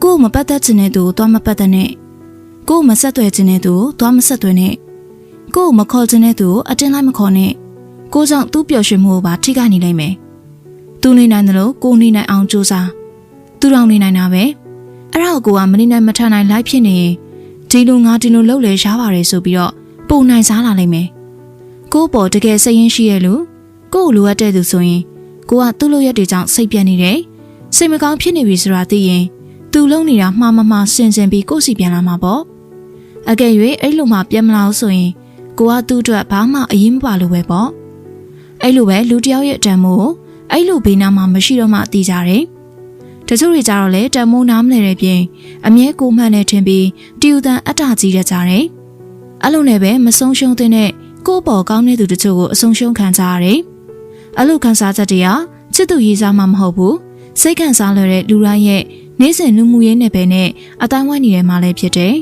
ကိုမပတ်သက်ခြင်းနဲ့သူသွားမပတ်သက်နဲ့ကိုမဆက်သွယ်ခြင်းနဲ့သူသွားမဆက်သွယ်နဲ့ကိုမခေါ်ခြင်းနဲ့သူအတင်းလိုက်မခေါ်နဲ့ကိုကြောင့်သူ့ပျော်ရွှင်မှုကိုပါထိခိုက်နေလိမ့်မယ်သူနေနိုင်တယ်လို့ကိုနေနိုင်အောင်ကြိုးစားသူတောင်နေနိုင်တာပဲအဲ့ဒါကိုကမနေနိုင်မထနိုင်လိုက်ဖြစ်နေရင်ဒီလိုငါဒီလိုလုပ်လဲရှားပါတယ်ဆိုပြီးတော့ပုံနိုင်စားလာလိမ့်မယ်ကိုပေါ်တကယ်စိတ်ရင်းရှိရဲ့လူကိုလိုအပ်တဲ့သူဆိုရင်ကိုကသူ့လိုရက်တွေကြောင့်စိတ်ပြတ်နေတယ်စိတ်မကောင်းဖြစ်နေပြီဆိုတာသိရင်သူလုံးနေတာမှားစင်ပြီးကိုစီပြန်လာမှာပေါ့အကယ်၍အဲ့လိုမှပြန်မလာဘူးဆိုရင်ကိုကသူ့အတွက်ဘာမှအရေးမပါလို့ပဲပေါ့အဲ့လိုပဲလူတယောက်ရဲ့တန်မိုးအဲ့လိုဘေးနားမှာမရှိတော့မှသိကြတယ်တချို့တွေကြတော့လေတန်မိုးနားမလဲတဲ့ပြင်အမြဲကိုမှန်နေထင်ပြီးတီယူတန်အတ္တကြီးရကြတယ်အဲ့လိုနဲ့ပဲမဆုံးရှုံးတဲ့ကိုပေါ်ကောင်းတဲ့သူတချို့ကိုအဆုံးရှုံးခံကြရတယ်အဲ့လိုခံစားချက်တွေကချစ်သူရေးစားမှမဟုတ်ဘူးစိတ်ခံစားလွယ်တဲ့လူတိုင်းရဲ့နေ့စဉ်လူမှုရေးနယ်ပယ်နဲ့အတိုင်းဝိုင်းနေတယ်မှလည်းဖြစ်တယ်